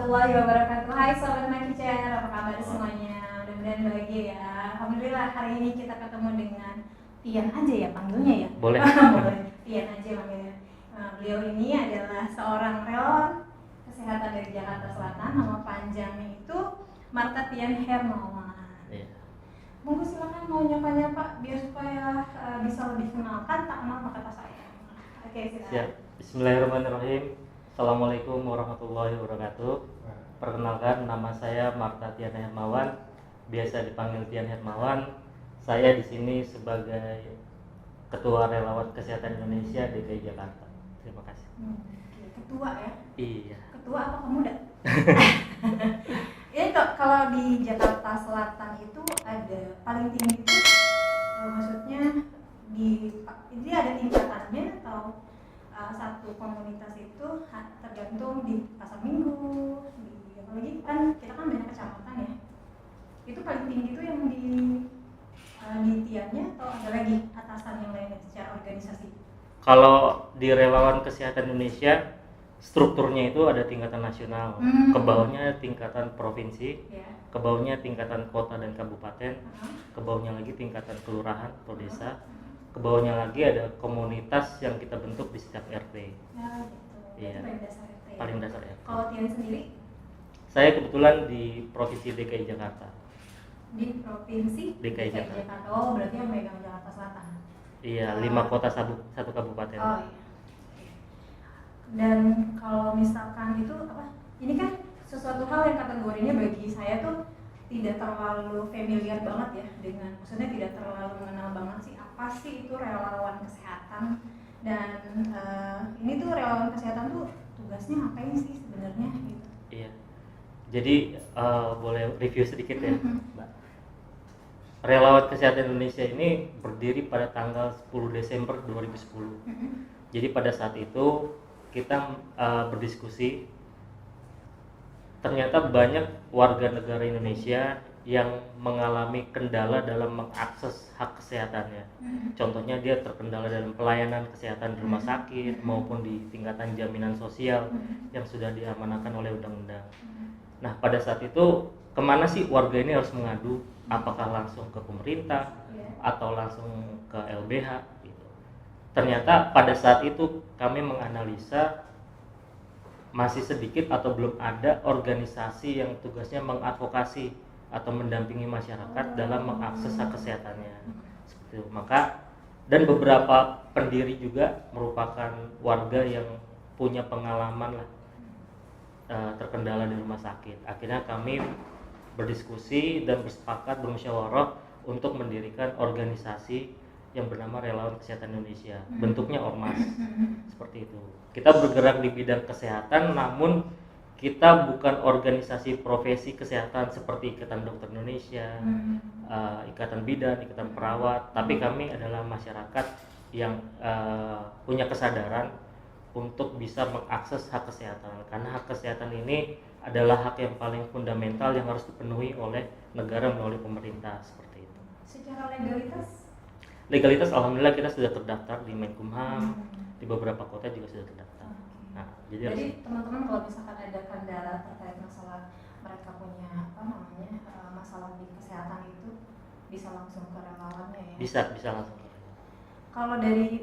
warahmatullahi wabarakatuh. Hai Sobat Maki Chair, apa kabar semuanya? Mudah-mudahan bahagia ya. Alhamdulillah hari ini kita ketemu dengan Tian aja ya panggilnya ya? Boleh. Boleh, Tian aja panggilnya. Beliau ini adalah seorang relawan kesehatan dari Jakarta Selatan. Nama panjangnya itu Marta Tian Hermawan. Iya. Monggo silakan mau nyapa-nyapa biar supaya bisa lebih kenalkan, tak kenal maka tak sayang. Oke, silakan. Siap. Bismillahirrahmanirrahim. Assalamualaikum warahmatullahi wabarakatuh. Perkenalkan, nama saya Marta Tian Hermawan, biasa dipanggil Tian Hermawan. Saya di sini sebagai Ketua Relawan Kesehatan Indonesia DKI Jakarta. Terima kasih. Ketua ya? Iya. Ketua apa pemuda? Ini kalau di Jakarta Selatan itu ada paling tinggi itu maksudnya ini ada tingkatannya atau satu komunitas itu tergantung di pasar minggu, apalagi kan kita kan banyak kecamatan ya. Itu paling tinggi itu yang di Tiannya atau ada lagi atasan yang lainnya secara organisasi? Kalau di Relawan Kesehatan Indonesia, strukturnya itu ada tingkatan nasional, ke bawahnya tingkatan provinsi, ke bawahnya tingkatan kota dan kabupaten, ke bawahnya lagi tingkatan kelurahan atau desa, ke bawahnya lagi ada komunitas yang kita bentuk di setiap RT. Ya gitu. Iya. Paling dasar RT. Paling dasar ya. Kalau Tian sendiri? Saya kebetulan di Provinsi DKI Jakarta. Di Provinsi DKI Jakarta. Oh, berarti yang megang Jakarta Selatan. Iya, 5 kota satu kabupaten. Oh iya. Dan kalau misalkan itu apa? Ini kan sesuatu hal yang kategorinya bagi saya tuh tidak terlalu familiar banget ya dengan, maksudnya tidak terlalu mengenal banget sih apa sih itu relawan kesehatan dan ini tuh relawan kesehatan tuh tugasnya ngapain sih sebenarnya gitu. Iya. Jadi boleh review sedikit ya, Mbak. Relawan Kesehatan Indonesia ini berdiri pada tanggal 10 Desember 2010. Jadi pada saat itu kita berdiskusi, ternyata banyak warga negara Indonesia yang mengalami kendala dalam mengakses hak kesehatannya. Contohnya dia terkendala dalam pelayanan kesehatan di rumah sakit maupun di tingkatan jaminan sosial yang sudah diamanahkan oleh undang-undang. Nah, pada saat itu kemana sih warga ini harus mengadu? Apakah langsung ke pemerintah atau langsung ke LBH gitu. Ternyata pada saat itu kami menganalisa masih sedikit atau belum ada organisasi yang tugasnya mengadvokasi atau mendampingi masyarakat dalam mengakses hak kesehatannya. Seperti itu. Maka dan beberapa pendiri juga merupakan warga yang punya pengalaman lah terkendala di rumah sakit. Akhirnya kami berdiskusi dan bersepakat bermusyawarah untuk mendirikan organisasi yang bernama Relawan Kesehatan Indonesia. Bentuknya ormas. Seperti itu. Kita bergerak di bidang kesehatan, namun kita bukan organisasi profesi kesehatan seperti Ikatan Dokter Indonesia, Ikatan Bidan, Ikatan Perawat, tapi kami adalah masyarakat yang punya kesadaran untuk bisa mengakses hak kesehatan, karena hak kesehatan ini adalah hak yang paling fundamental yang harus dipenuhi oleh negara melalui pemerintah, seperti itu. Secara legalitas? Legalitas alhamdulillah kita sudah terdaftar di Menkumham, di beberapa kota juga sudah terdaftar. Nah, jadi teman-teman kalau misalkan ada kendala terkait masalah mereka punya apa namanya masalah di kesehatan itu bisa langsung ke relawannya ya? Bisa langsung. Kalau dari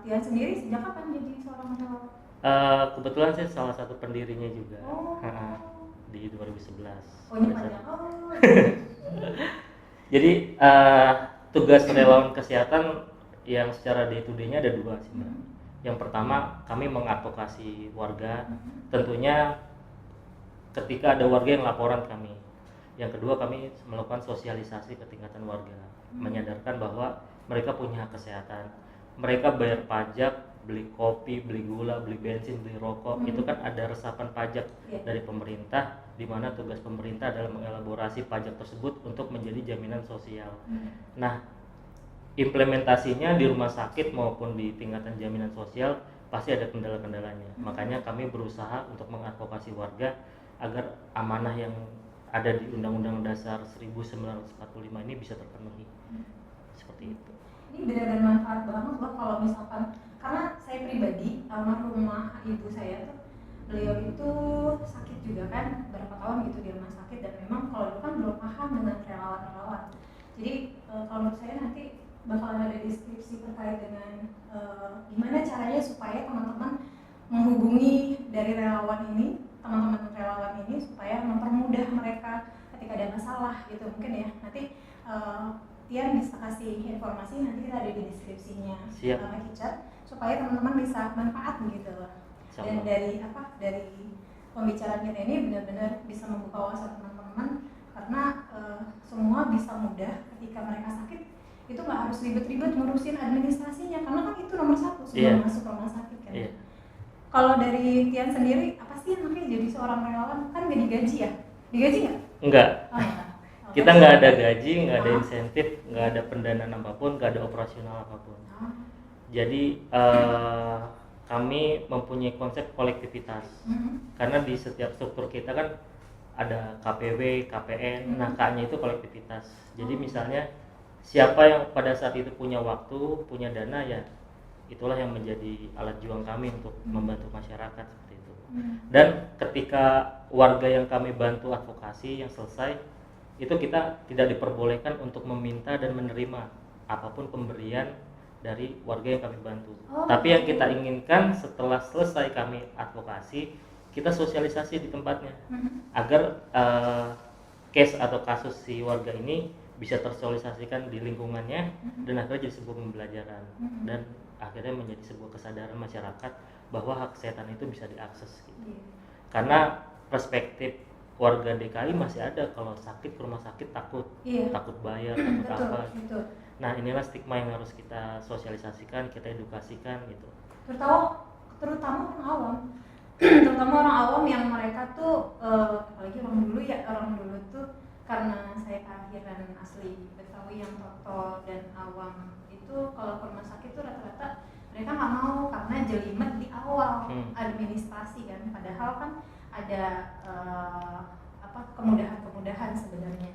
Tian sendiri sejak kapan jadi seorang relawan? Kebetulan saya salah satu pendirinya juga. Di 2011. Oh ini panjang. Jadi tugas relawan kesehatan yang secara day to day-nya ada dua sih, Mbak. Yang pertama, kami mengadvokasi warga. Tentunya ketika ada warga yang laporan kami. Yang kedua, kami melakukan sosialisasi ke tingkatan warga, menyadarkan bahwa mereka punya hak kesehatan. Mereka bayar pajak, beli kopi, beli gula, beli bensin, beli rokok, itu kan ada resapan pajak dari pemerintah, di mana tugas pemerintah adalah mengelaborasi pajak tersebut untuk menjadi jaminan sosial. Nah, implementasinya di rumah sakit maupun di tingkatan jaminan sosial pasti ada kendala-kendalanya. Makanya kami berusaha untuk mengadvokasi warga agar amanah yang ada di Undang-Undang Dasar 1945 ini bisa terpenuhi. Seperti itu. Ini benar-benar manfaat banget loh kalau misalkan, karena saya pribadi almarhumah ibu saya tuh beliau itu sakit juga kan berapa tahun gitu di rumah sakit, dan memang kalau dulu kan belum paham dengan relawan-relawan. Jadi kalau menurut saya nanti bakalan ada deskripsi terkait dengan gimana caranya supaya teman-teman menghubungi dari relawan ini, teman-teman relawan ini, supaya mempermudah mereka ketika ada masalah gitu mungkin ya. Nanti Tian bisa kasih informasi, nanti kita ada di deskripsinya Kicat, supaya teman-teman bisa manfaat gitu loh. Dan dari pembicaraan kita ini benar-benar bisa membuka wawasan teman-teman, karena semua bisa mudah ketika mereka sakit. Itu nggak harus ribet-ribet ngurusin administrasinya, karena kan itu nomor satu sebelum masuk rumah sakit kan. Kalau dari Tian sendiri, apa sih yang makanya jadi seorang relawan? Kan nggak digaji ya? Digaji nggak? Enggak. Kita nggak ada gaji, nggak ada insentif, nggak ada pendanaan apapun, nggak ada operasional apapun. Jadi kami mempunyai konsep kolektivitas. Karena di setiap struktur kita kan ada KPW, KPN, nah K-nya itu kolektivitas. Jadi misalnya siapa yang pada saat itu punya waktu, punya dana, ya itulah yang menjadi alat juang kami untuk membantu masyarakat seperti itu. Dan ketika warga yang kami bantu advokasi yang selesai, itu kita tidak diperbolehkan untuk meminta dan menerima apapun pemberian dari warga yang kami bantu. Tapi yang kita inginkan setelah selesai kami advokasi, kita sosialisasi di tempatnya agar case atau kasus si warga ini bisa tersosialisasikan di lingkungannya dan akhirnya jadi sebuah pembelajaran dan akhirnya menjadi sebuah kesadaran masyarakat bahwa hak kesehatan itu bisa diakses gitu. Karena perspektif warga DKI masih ada, kalau sakit ke rumah sakit takut bayar, takut apa. Nah inilah stigma yang harus kita sosialisasikan, kita edukasikan gitu. Terutama orang awam, terutama orang awam yang mereka tuh apalagi orang dulu tuh, karena saya kelahiran asli Betawi yang total dan awam itu, kalau ke rumah sakit tuh rata-rata mereka nggak mau karena jelimet di awal administrasi kan, padahal kan ada kemudahan-kemudahan sebenarnya.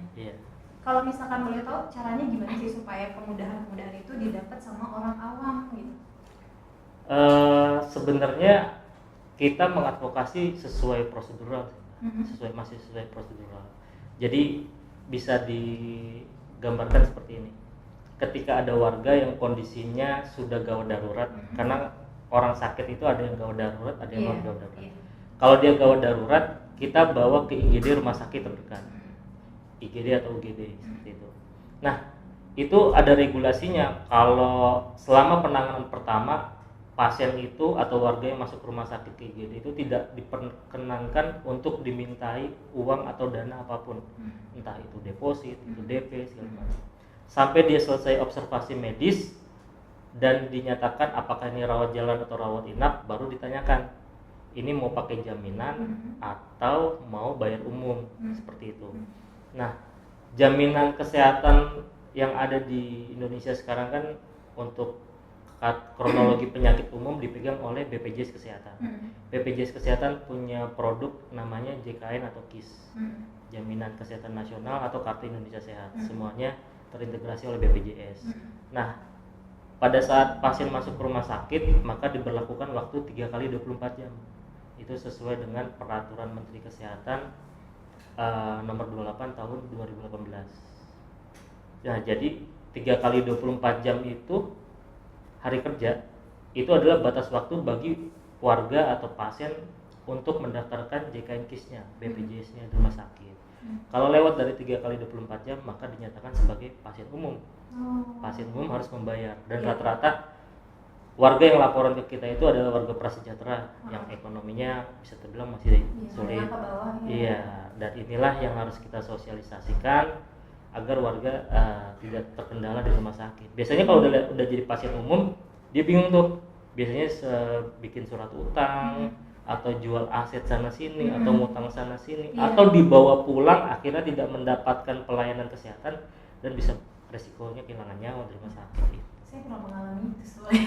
Kalau misalkan boleh tahu caranya gimana sih supaya kemudahan-kemudahan itu didapat sama orang awam gitu? Sebenarnya kita mengadvokasi sesuai prosedural, sesuai prosedural. Jadi bisa digambarkan seperti ini. Ketika ada warga yang kondisinya sudah gawat darurat, karena orang sakit itu ada yang gawat darurat, ada yang non gawat darurat. Kalau dia gawat darurat, kita bawa ke IGD rumah sakit terdekat, IGD atau UGD seperti itu. Nah, itu ada regulasinya. Kalau selama penanganan pertama, pasien itu atau warga yang masuk rumah sakit ke IGD itu tidak diperkenankan untuk dimintai uang atau dana apapun, entah itu deposit, itu DP, segala macam. Sampai dia selesai observasi medis dan dinyatakan apakah ini rawat jalan atau rawat inap, baru ditanyakan ini mau pakai jaminan atau mau bayar umum, seperti itu. Nah, jaminan kesehatan yang ada di Indonesia sekarang kan untuk kronologi penyakit umum dipegang oleh BPJS Kesehatan. BPJS Kesehatan punya produk namanya JKN atau KIS, Jaminan Kesehatan Nasional atau Kartu Indonesia Sehat. Semuanya terintegrasi oleh BPJS. Nah, pada saat pasien masuk ke rumah sakit, maka diberlakukan waktu 3 kali 24 jam. Itu sesuai dengan Peraturan Menteri Kesehatan nomor 28 tahun 2018. Nah, jadi 3 kali 24 jam itu hari kerja, itu adalah batas waktu bagi warga atau pasien untuk mendaftarkan JKN KIS-nya, BPJS-nya di rumah sakit. Kalau lewat dari 3 kali 24 jam, maka dinyatakan sebagai pasien umum. Pasien umum harus membayar, dan rata-rata warga yang laporan ke kita itu adalah warga prasejahtera yang ekonominya bisa terbilang masih sulit. Iya, dan inilah yang harus kita sosialisasikan agar warga tidak terkendala di rumah sakit. Biasanya kalau udah jadi pasien umum, dia bingung tuh. Biasanya bikin surat utang atau jual aset sana sini atau ngutang sana sini atau dibawa pulang, akhirnya tidak mendapatkan pelayanan kesehatan dan bisa resikonya kehilangan nyawa di rumah sakit. Saya pernah mengalami itu soalnya.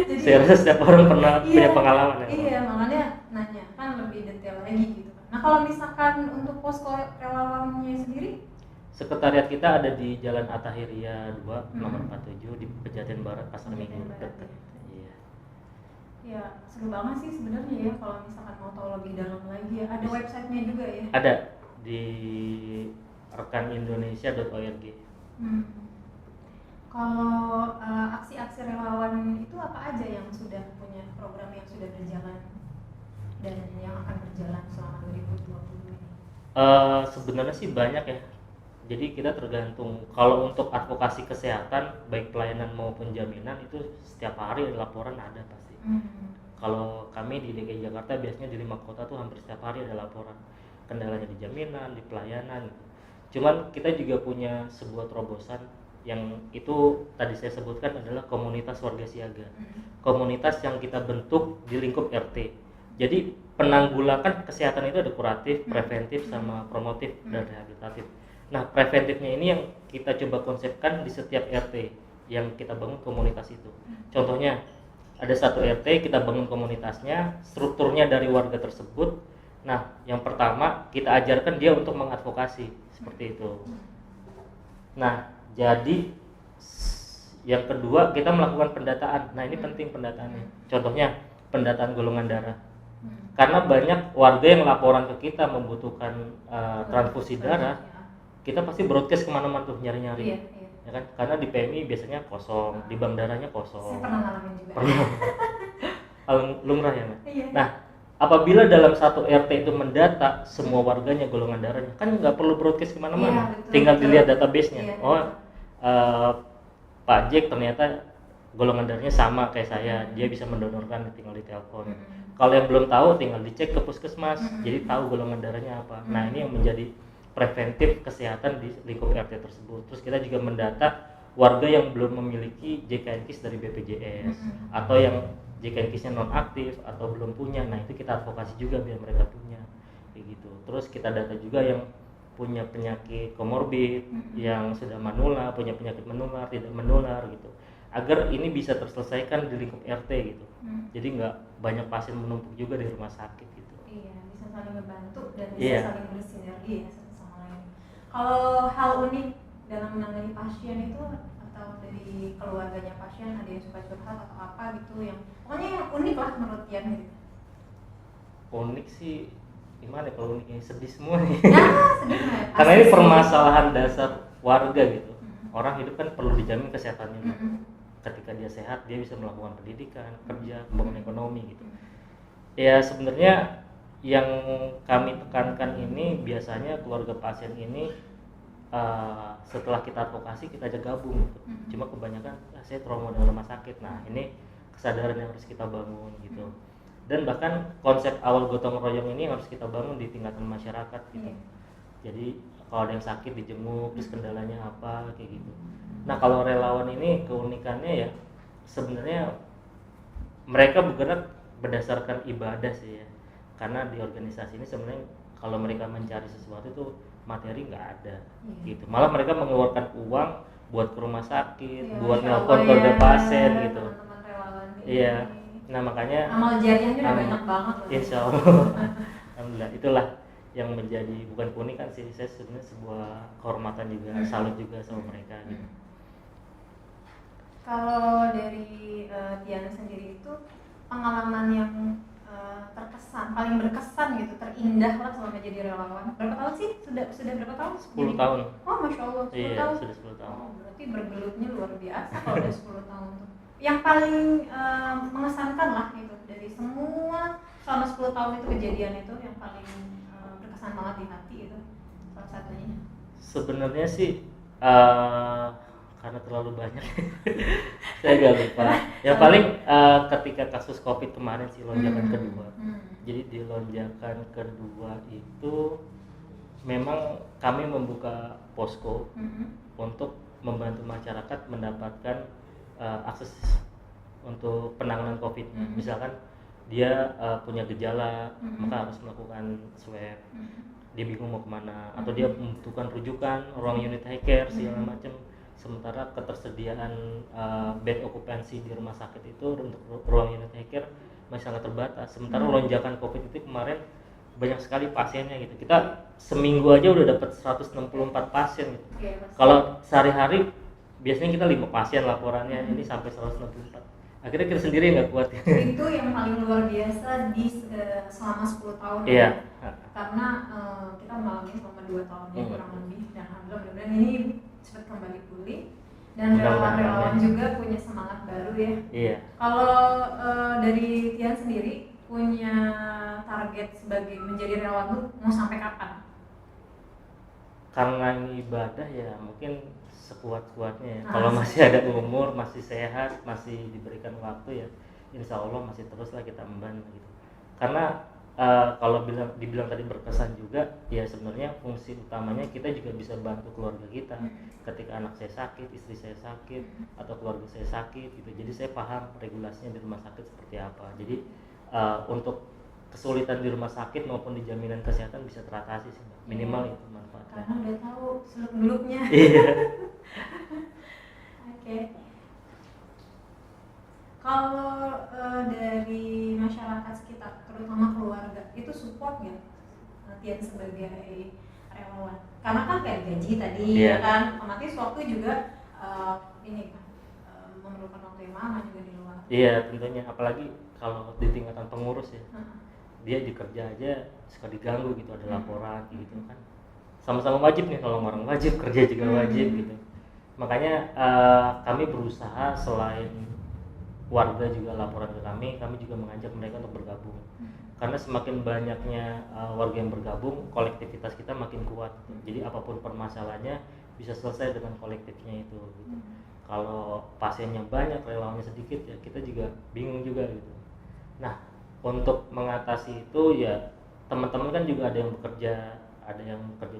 Jadi, saya rasa setiap orang pernah punya pengalaman ya. Iya, makanya nanya kan lebih detail lagi gitu. Nah, kalau misalkan untuk posko relawannya sendiri, sekretariat kita ada di Jalan Attahiria 2 nomor 47 di Pejaten Barat, Pasar Minggu dekat. Iya. Ya, seru banget sih sebenarnya ya kalau misalkan mau tahu lebih dalam lagi ya. Ada websitenya juga ya. Ada di rekanindonesia.org. Hmm. Kalau aksi-aksi relawan itu apa aja yang sudah punya program yang sudah berjalan dan yang akan berjalan selama 2020 ini? Sebenarnya sih banyak ya. Jadi kita tergantung. Kalau untuk advokasi kesehatan, baik pelayanan maupun jaminan itu setiap hari laporan ada pasti. Kalau kami di DKI Jakarta biasanya di 5 kota tuh hampir setiap hari ada laporan. Kendalanya di jaminan, di pelayanan. Cuman kita juga punya sebuah terobosan yang itu tadi saya sebutkan adalah komunitas warga siaga. Komunitas yang kita bentuk di lingkup RT. Jadi penanggulangan kesehatan itu ada kuratif, preventif, sama promotif dan rehabilitatif. Nah, preventifnya ini yang kita coba konsepkan di setiap RT yang kita bangun komunitas itu. Contohnya, ada satu RT kita bangun komunitasnya, strukturnya dari warga tersebut. Nah, yang pertama kita ajarkan dia untuk mengadvokasi, seperti itu. Nah, jadi yang kedua kita melakukan pendataan. Nah, ini penting pendataannya. Contohnya, pendataan golongan darah. Karena banyak warga yang laporan ke kita membutuhkan transfusi darah, kita pasti broadcast kemana-mana tuh nyari-nyari. Iya. Ya kan? Karena di PMI biasanya kosong, di bank darahnya Saya kosong. pernah ngalamin juga. Hal lumrah ya, Mbak? Iya. Nah, apabila dalam satu RT itu mendata semua warganya golongan darahnya, kan nggak perlu broadcast kemana-mana, Iya, betul, tinggal betul. dilihat database-nya. Iya, Oh, Pak Jack ternyata golongan darahnya sama kayak saya, dia bisa mendonorkan, tinggal ditelepon. Kalau yang belum tahu, tinggal dicek ke puskesmas, jadi tahu golongan darahnya apa. Nah, ini yang menjadi preventif kesehatan di lingkup RT tersebut. Terus kita juga mendata warga yang belum memiliki JKNKIS dari BPJS atau yang JKNKIS-nya non aktif atau belum punya. Nah, itu kita advokasi juga biar mereka punya kayak gitu. Terus kita data juga yang punya penyakit komorbid, yang sudah manula, punya penyakit menular, tidak menular gitu. Agar ini bisa terselesaikan di lingkup RT gitu. Jadi nggak banyak pasien menumpuk juga di rumah sakit gitu. Iya, bisa saling membantu dan bisa Iya. saling bersinergi ya satu sama lain. Kalau hal unik dalam menangani pasien itu atau dari keluarganya pasien ada yang suka curhat atau apa gitu yang pokoknya yang unik lah menurut Tian gitu. Unik sih gimana kalau unik ini sedih semua nih. Ya, sedih lah ya. Karena ini Pasti permasalahan dasar warga gitu. Orang hidup kan perlu dijamin kesehatannya. Pak. Ketika dia sehat, dia bisa melakukan pendidikan, kerja, membangun ekonomi gitu. Ya sebenarnya yang kami tekankan ini biasanya keluarga pasien ini setelah kita advokasi kita ajak gabung gitu. Cuma kebanyakan saya trauma dengan rumah sakit. Nah, ini kesadaran yang harus kita bangun gitu. Dan bahkan konsep awal gotong royong ini harus kita bangun di tingkatan masyarakat gitu. Jadi kalau ada yang sakit dijenguk, terus kendalanya apa kayak gitu. Nah, kalau relawan ini keunikannya ya sebenarnya mereka bergerak berdasarkan ibadah sih ya. Karena di organisasi ini sebenarnya kalau mereka mencari sesuatu itu materi nggak ada gitu. Malah mereka mengeluarkan uang buat ke rumah sakit, buat nelpon keluarga pasien gitu. Teman-teman relawan ini. Iya. Nah, makanya amal jariahnya udah banyak banget loh. Insya Allah. Alhamdulillah, itulah yang menjadi bukan keunikan sih, saya sebenarnya sebuah kehormatan juga, salut juga sama mereka gitu. Kalau dari Tiana sendiri itu pengalaman yang terkesan, paling berkesan gitu, terindah lah selama jadi relawan. Berapa tahun sih? Sudah berapa tahun? 10 tahun. Oh, Masya Allah, 10 Iya, tahun. sudah 10 tahun. Oh, berarti bergelutnya luar biasa kalau udah 10 tahun tuh. Yang paling mengesankan lah itu dari semua selama 10 tahun itu kejadian itu yang paling berkesan banget di hati itu salah satunya. Sebenarnya sih karena terlalu banyak saya gak lupa. Yang paling ketika kasus COVID kemarin sih lonjakan kedua. Jadi di lonjakan kedua itu memang kami membuka posko untuk membantu masyarakat mendapatkan akses untuk penanganan COVID. Misalkan dia punya gejala, maka harus melakukan swab. Dia bingung mau kemana, atau dia membutuhkan rujukan ruang unit high care segala macam. Sementara ketersediaan bed okupansi di rumah sakit itu untuk ruang unit high care masih sangat terbatas. Sementara lonjakan COVID itu kemarin banyak sekali pasiennya gitu. Kita seminggu aja udah dapat 164 pasien gitu. Kalau sehari-hari biasanya kita 5 pasien laporannya, ini sampai 164. akhirnya kita sendiri nggak kuat. Itu yang paling luar biasa di selama 10 tahun. Iya. Karena kita mengalami selama 2 tahun ya kurang lebih, dan alhamdulillah mudah-mudahan ini cepat kembali pulih dan relawan-relawan juga punya semangat baru ya. Iya. Kalau dari Tian sendiri punya target sebagai menjadi relawan tuh mau sampai kapan? Karena ini ibadah ya mungkin sekuat-kuatnya ya. Kalau masih ada umur, masih sehat, masih diberikan waktu ya insya Allah masih teruslah kita membantu gitu. Karena kalau dibilang tadi berkesan juga ya sebenarnya fungsi utamanya kita juga bisa bantu keluarga kita ketika anak saya sakit, istri saya sakit, atau keluarga saya sakit gitu. Jadi saya paham regulasinya di rumah sakit seperti apa. Jadi untuk kesulitan di rumah sakit maupun di jaminan kesehatan bisa teratasi sih, minimal itu manfaatnya. Karena udah tahu seluk beluknya. Iya. Oke. Kalau dari masyarakat sekitar, terutama keluarga, itu support nggak Tian sebagai relawan? Karena kan kayak gaji tadi, ya kan, otomatis waktu juga ini kan memerlukan waktu yang lama juga di luar. Iya tentunya, apalagi kalau di tingkatan pengurus ya, dia di kerja aja suka diganggu gitu, ada laporan gitu kan. Sama-sama wajib nih, kalau orang wajib kerja juga wajib gitu. Makanya kami berusaha selain warga juga laporan ke kami juga mengajak mereka untuk bergabung. Karena semakin banyaknya warga yang bergabung, kolektivitas kita makin kuat. Jadi apapun permasalahannya bisa selesai dengan kolektifnya itu gitu. Kalau pasiennya banyak, relawannya sedikit ya kita juga bingung juga gitu. Nah, untuk mengatasi itu ya teman-teman kan juga ada yang bekerja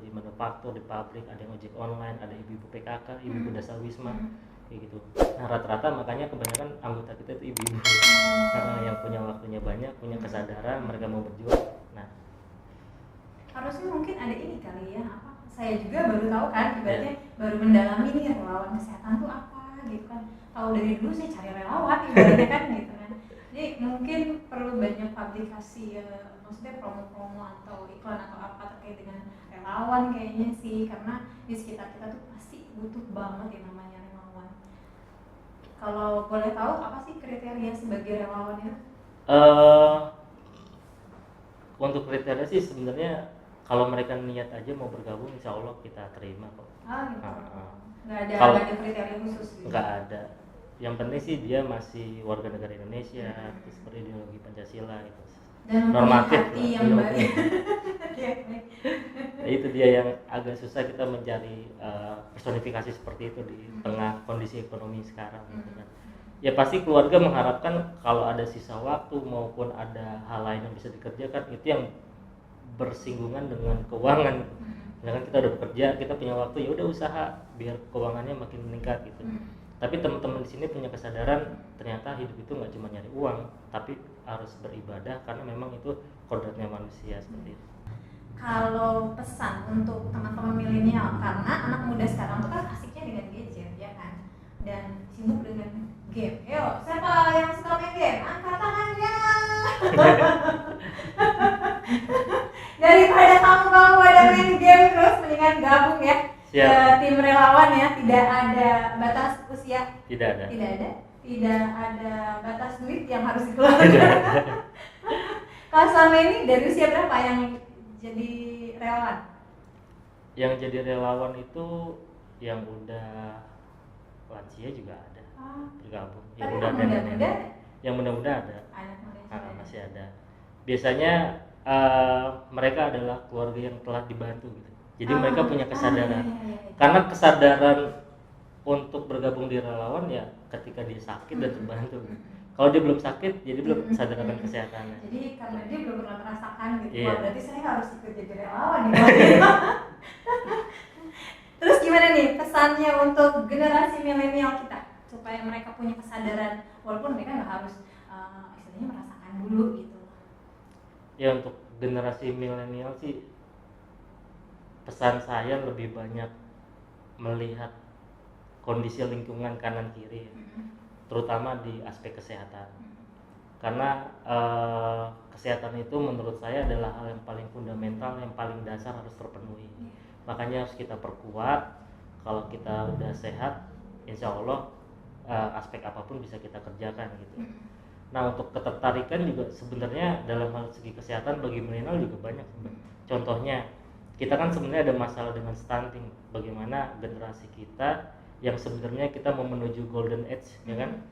di manufaktur, di pabrik, ada yang ojek online, ada ibu-ibu PKK, ibu-ibu dasar wisma kayak gitu. Nah, rata-rata makanya kebanyakan anggota kita itu ibu-ibu yang punya waktunya banyak, punya kesadaran, mereka mau berjuang. Nah, harusnya mungkin ada ini kali ya, apa? Saya juga baru tahu kan, ibaratnya baru mendalami nih relawan kesehatan tuh apa gitu kan. Tahu dari dulu saya cari relawan ibaratnya kan gitu kan. Jadi mungkin perlu banyak publikasi maksudnya promo-promo atau iklan atau apa terkait dengan relawan kayaknya sih, karena di sekitar kita tuh pasti butuh banget yang namanya relawan. Kalau boleh tahu apa sih kriteria sebagai relawan itu? Untuk kriteria sih sebenarnya kalau mereka niat aja mau bergabung, insya Allah kita terima kok. Gitu. Nggak ada kriteria khusus gitu? Nggak ada. Yang penting sih dia masih warga negara Indonesia, terus berideologi Pancasila itu. Dan normatif hati yang baik. Itu dia yang agak susah kita mencari personifikasi seperti itu di tengah kondisi ekonomi sekarang gitu kan. Ya pasti keluarga mengharapkan kalau ada sisa waktu maupun ada hal lain yang bisa dikerjakan itu yang bersinggungan dengan keuangan. Misalkan kita udah bekerja, kita punya waktu, ya udah usaha biar keuangannya makin meningkat gitu. Tapi teman-teman di sini punya kesadaran ternyata hidup itu nggak cuma nyari uang, tapi harus beribadah karena memang itu kodratnya manusia seperti itu. Kalau pesan untuk teman-teman milenial, karena anak muda sekarang tuh kan asiknya dengan gadget ya kan, dan sibuk dengan game. Yo, siapa yang suka main game? Angkat tangannya. Daripada kamu pada main game terus, mendingan gabung ya. Ke tim relawan ya, tidak ada batas usia. Tidak ada batas duit yang harus dikeluarkan. Kalau selama ini dari usia berapa yang jadi relawan? Yang jadi relawan itu yang udah lansia juga ada bergabung. Yang muda ada. Masih ada. Biasanya mereka adalah keluarga yang telah dibantu gitu. Jadi mereka punya kesadaran. Karena kesadaran untuk bergabung di relawan ya ketika dia sakit dan terbantu. Kalau dia belum sakit, jadi belum sadar akan kesehatannya. Jadi karena dia belum pernah merasakan gitu, berarti saya harus ikut jadi relawan nih. Terus gimana nih pesannya untuk generasi milenial kita supaya mereka punya kesadaran walaupun mereka nggak harus istilahnya merasakan dulu gitu. Ya untuk generasi milenial sih pesan saya lebih banyak melihat kondisi lingkungan kanan kiri, terutama di aspek kesehatan. Karena kesehatan itu menurut saya adalah hal yang paling fundamental, yang paling dasar harus terpenuhi. Makanya harus kita perkuat. Kalau kita udah sehat, insya Allah aspek apapun bisa kita kerjakan gitu. Nah untuk ketertarikan juga sebenarnya dalam hal segi kesehatan bagi milenial juga banyak sebenarnya. Contohnya kita kan sebenarnya ada masalah dengan stunting, bagaimana generasi kita yang sebenarnya kita mau menuju golden age ya kan,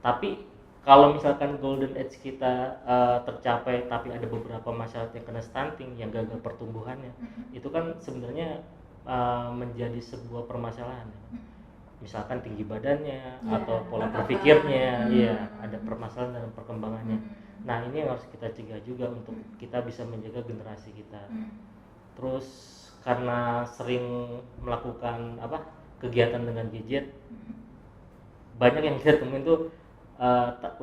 tapi kalau misalkan golden age kita tercapai tapi ada beberapa masyarakat yang kena stunting, yang gagal pertumbuhannya, itu kan sebenarnya menjadi sebuah permasalahan. Misalkan tinggi badannya atau pola berpikirnya, ya ada permasalahan dalam perkembangannya. Nah ini yang harus kita cegah juga untuk kita bisa menjaga generasi kita. Terus karena sering melakukan kegiatan dengan gadget, banyak yang kita temuin tuh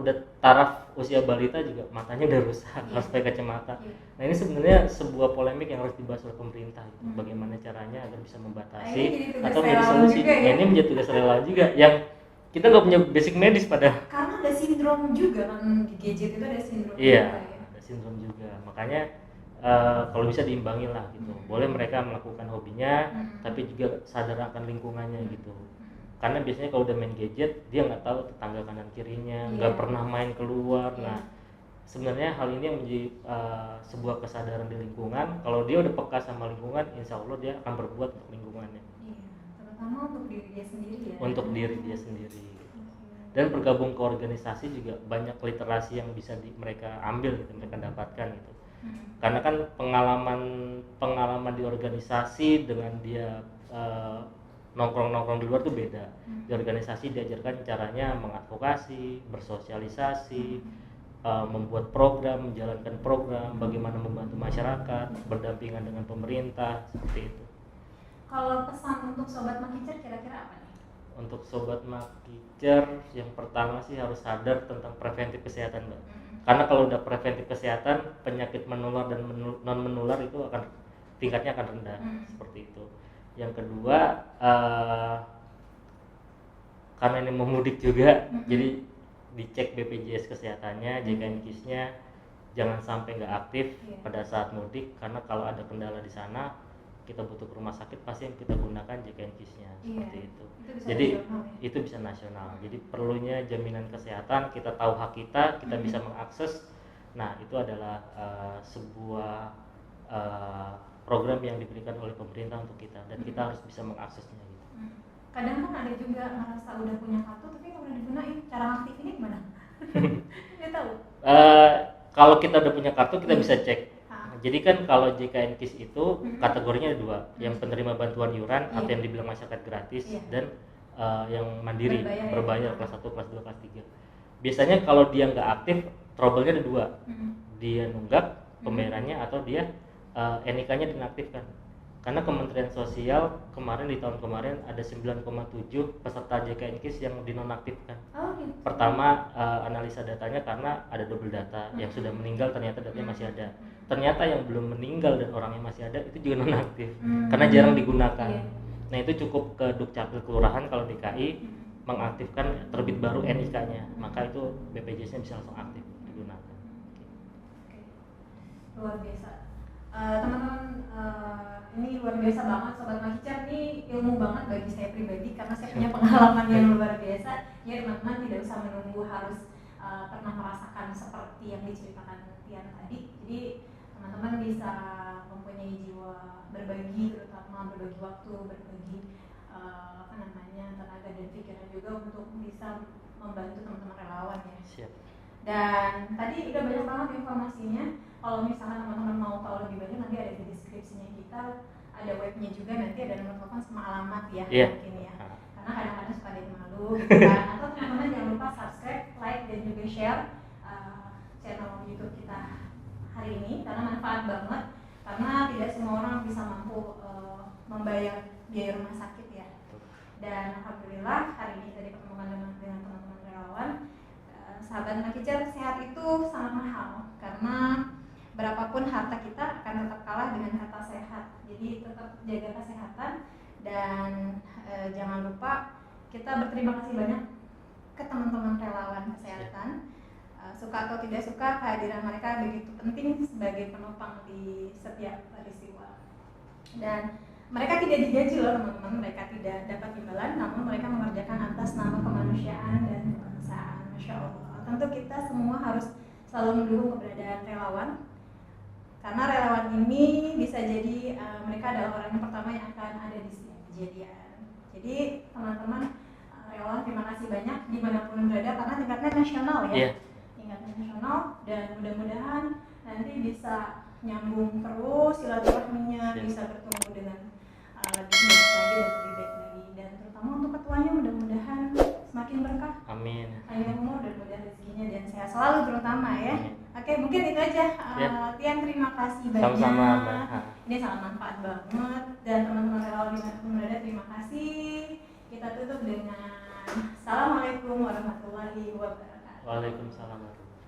udah taraf usia balita juga matanya udah rusak, harus pakai kacamata. Nah ini sebenarnya sebuah polemik yang harus dibahas oleh pemerintah gitu. Bagaimana caranya agar bisa membatasi atau menjadi solusi. Ini menjadi tugas relawan juga yang kita nggak punya basic medis padahal. Karena ada sindrom juga kan di gadget itu ada sindrom. Iya, ada sindrom juga. Makanya kalau bisa diimbangin lah gitu. Boleh mereka melakukan hobinya, tapi juga sadar akan lingkungannya gitu. Karena biasanya kalau udah main gadget dia nggak tahu tetangga kanan kirinya, nggak pernah main keluar. Nah sebenarnya hal ini yang menjadi sebuah kesadaran di lingkungan. Kalau dia udah peka sama lingkungan, insya Allah dia akan berbuat untuk lingkungannya. Terutama untuk diri dia sendiri ya. Untuk diri dia sendiri. Dan bergabung ke organisasi juga banyak literasi yang bisa mereka ambil gitu, mereka dapatkan gitu. Karena kan pengalaman di organisasi dengan dia nongkrong di luar tuh beda. Di organisasi diajarkan caranya mengadvokasi, bersosialisasi, membuat program, menjalankan program, bagaimana membantu masyarakat, berdampingan dengan pemerintah, seperti itu. Kalau pesan untuk Sobat Makicer kira-kira apa nih? Untuk Sobat Makicer yang pertama sih harus sadar tentang preventif kesehatan, Mbak. Karena kalau udah preventif kesehatan, penyakit menular dan non menular itu akan tingkatnya akan rendah, seperti itu. Yang kedua, karena ini memudik juga, jadi dicek BPJS kesehatannya, JKN KIS-nya, jangan sampai nggak aktif pada saat mudik, karena kalau ada kendala di sana kita butuh ke rumah sakit, pasti yang kita gunakan JKN KIS-nya, seperti itu. Jadi itu bisa nasional. Jadi perlunya jaminan kesehatan, kita tahu hak kita bisa mengakses. Nah itu adalah sebuah program yang diberikan oleh pemerintah untuk kita, dan kita harus bisa mengaksesnya gitu. Kadang kan ada juga ngerasa udah punya kartu tapi nggak pernah digunain, cara aktifnya gimana? Nggak tahu. Kalau kita udah punya kartu kita bisa cek. Jadi kan kalau JKN KIS itu kategorinya ada dua, yang penerima bantuan iuran atau yang dibilang masyarakat gratis, dan yang mandiri berbayar kelas 1, kelas 2, kelas 3. Biasanya kalau dia nggak aktif, trouble-nya ada dua, dia nunggak pembayarannya atau dia NIK-nya dinaktifkan. Karena Kementerian Sosial kemarin di tahun kemarin ada 9,7 peserta JKN KIS yang dinonaktifkan. Pertama analisa datanya karena ada double data, yang sudah meninggal ternyata datanya masih ada. Ternyata yang belum meninggal dan orangnya masih ada itu juga nonaktif karena jarang digunakan. Nah itu cukup ke Dukcapil Kelurahan kalau DKI mengaktifkan terbit baru NIK-nya, maka itu BPJS-nya bisa langsung aktif digunakan. Luar biasa. Teman-teman, ini luar biasa banget Sobat Makicer, ini ilmu banget bagi saya pribadi karena saya punya pengalaman yang luar biasa. Ya teman-teman tidak usah menunggu harus pernah merasakan seperti yang diceritakan Tian tadi. Jadi teman-teman bisa mempunyai jiwa berbagi, terutama berbagi waktu, berbagi tenaga dan pikiran juga untuk bisa membantu teman-teman relawan ya. Siap. Dan tadi udah banyak banget informasinya. Kalau misalkan teman-teman mau tahu lebih banyak, nanti ada di deskripsinya kita, ada webnya juga, nanti ada nomor telepon sama alamat ya, mungkin ya. Karena kadang-kadang suka ada yang malu gitu kan. Atau teman-teman jangan lupa subscribe, like, dan juga share channel YouTube kita hari ini, karena manfaat banget. Karena tidak semua orang bisa mampu membayar biaya rumah sakit ya. Dan alhamdulillah hari ini kita dipertemukan dengan teman-teman relawan. Sahabat Makicer, sehat itu sangat mahal karena berapapun harta kita akan tetap kalah dengan harta sehat. Jadi tetap jaga kesehatan dan jangan lupa kita berterima kasih banyak ke teman-teman relawan kesehatan. Suka atau tidak suka, kehadiran mereka begitu penting sebagai penopang di setiap peristiwa. Dan mereka tidak digaji loh teman-teman, mereka tidak dapat imbalan, namun mereka mengerjakan atas nama kemanusiaan dan kebangsaan. Masya Allah. Tentu kita semua harus selalu mendukung keberadaan relawan, karena relawan ini bisa jadi mereka adalah orang yang pertama yang akan ada di setiap kejadian. Jadi teman-teman, relawan terima kasih banyak dimanapun berada, karena tingkatnya nasional ya. Iya. Tingkatnya nasional, dan mudah-mudahan nanti bisa nyambung terus silaturahminya, bisa bertemu dengan lebih baik lagi dan lebih baik lagi, dan terutama untuk ketuanya mudah-mudahan semakin berkah, Amin. panjang umur dan mudah rezekinya dan sehat selalu terutama ya. Amin. Oke, mungkin itu aja. Ya. Tian, terima kasih banyak. Sama-sama, Mbak. Ini sangat manfaat banget, dan teman-teman relawan dimanapun berada terima kasih. Kita tutup dengan Assalamualaikum warahmatullahi wabarakatuh. Waalaikumsalam.